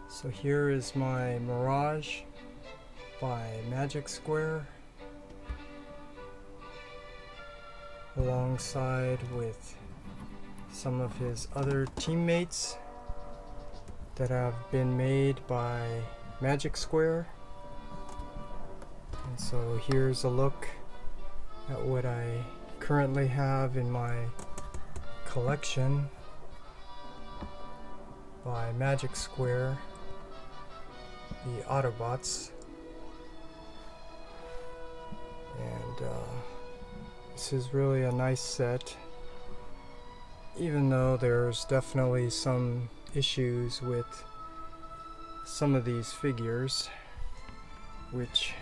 So here is my Mirage by Magic Square, alongside with some of his other teammates that have been made by Magic Square. And so here's a look at what I currently have in my collection by Magic Square, the Autobots. And this is really a nice set, even though there's definitely some issues with some of these figures, which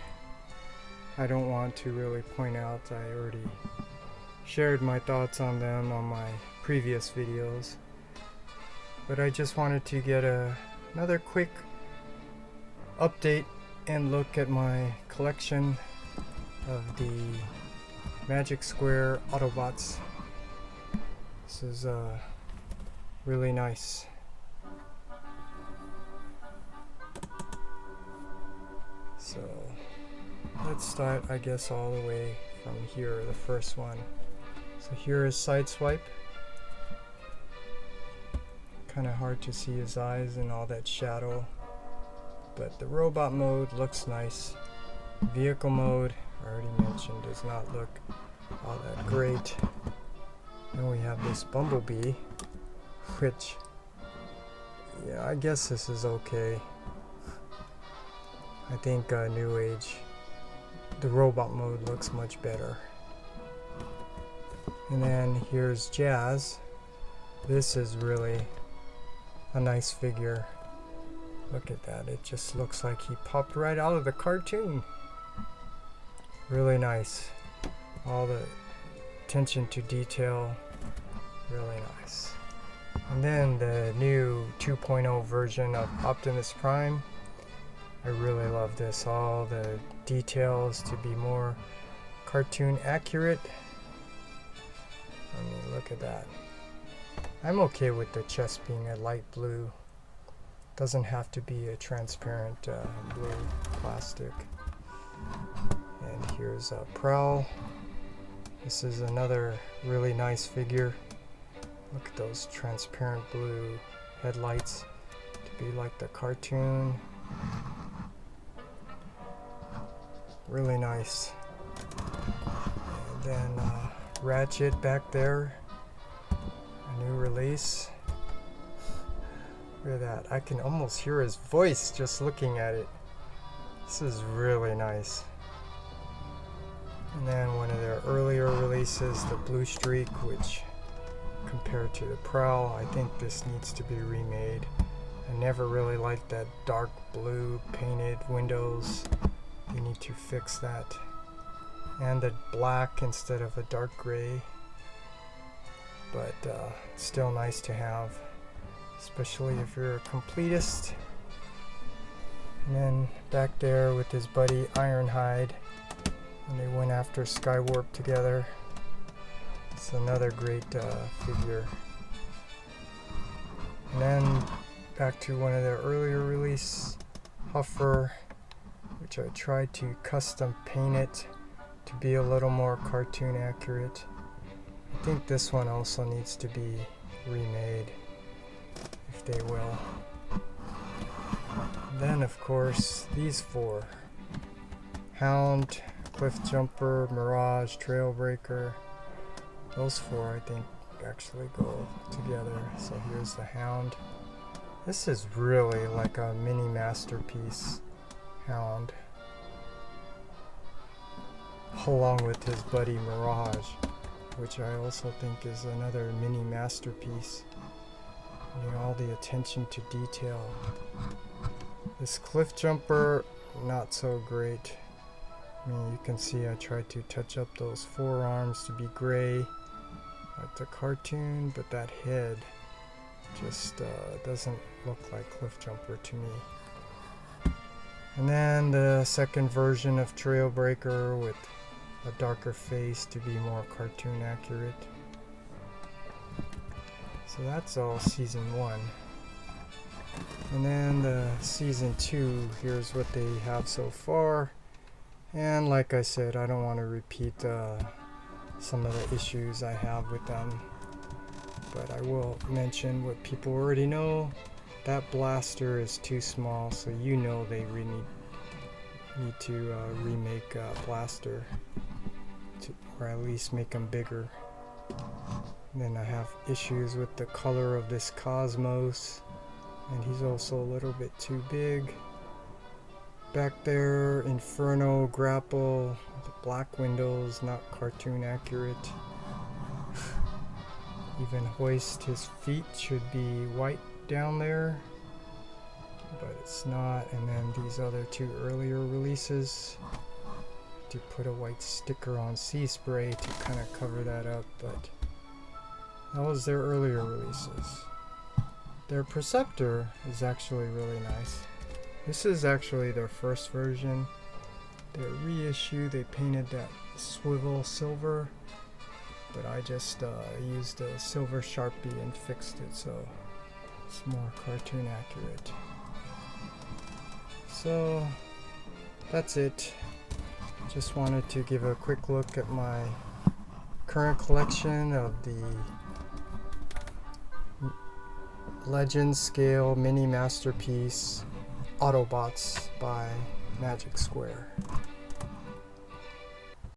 I don't want to really point out. I already shared my thoughts on them on my previous videos, but I just wanted to get another quick update and look at my collection of the Magic Square Autobots. This is really nice. So let's start, I guess, all the way from here, the first one. So here is Sideswipe. Kind of hard to see his eyes and all that shadow, but the robot mode looks nice. Vehicle mode, I already mentioned, does not look all that great. And we have this Bumblebee, which, yeah, I guess this is okay. I think New Age, the robot mode looks much better. And then here's Jazz. This is really a nice figure. Look at that, it just looks like he popped right out of the cartoon. Really nice. All the attention to detail, really nice. And then the new 2.0 version of Optimus Prime. I really love this. All the details to be more cartoon accurate. I mean, look at that. I'm okay with the chest being a light blue. Doesn't have to be a transparent blue plastic. And here's Prowl. This is another really nice figure. Look at those transparent blue headlights to be like the cartoon. Really nice. And then Ratchet back there, a new release. Look at that, I can almost hear his voice just looking at it. This is really nice. And then one of their earlier releases, the Blue Streak, which compared to the Prowl, I think this needs to be remade. I never really liked that dark blue painted windows. You need to fix that. And the black instead of a dark gray. But still nice to have, especially if you're a completist. And then back there with his buddy Ironhide, and they went after Skywarp together. It's another great figure. And then back to one of their earlier release, Huffer, which I tried to custom paint it to be a little more cartoon accurate. I think this one also needs to be remade, if they will. Then of course these four: Hound, Cliff Jumper, Mirage, Trailbreaker. Those four I think actually go together. So here's the Hound. This is really like a mini masterpiece Hound, along with his buddy Mirage, which I also think is another mini masterpiece. You know, all the attention to detail. This Cliff Jumper, not so great. I mean, you can see I tried to touch up those forearms to be gray like the cartoon, but that head just doesn't look like Cliff Jumper to me. And then the second version of Trailbreaker with a darker face to be more cartoon accurate. So that's all season 1. And then the season 2, here's what they have so far. And like I said, I don't want to repeat some of the issues I have with them, but I will mention what people already know. That blaster is too small, so you know they really need to remake Blaster, or at least make them bigger. And then I have issues with the color of this Cosmos, and he's also a little bit too big. Back there, Inferno Grapple, the black windows, not cartoon accurate. Even Hoist, his feet should be white down there, but it's not. And then these other 2 earlier releases, to put a white sticker on Sea Spray to kind of cover that up, but that was their earlier releases. Their Preceptor is actually really nice. This is actually their first version. Their reissue, they painted that swivel silver, but I just used a silver Sharpie and fixed it so it's more cartoon accurate. So that's it. Just wanted to give a quick look at my current collection of the Legend Scale Mini Masterpiece Autobots by Magic Square.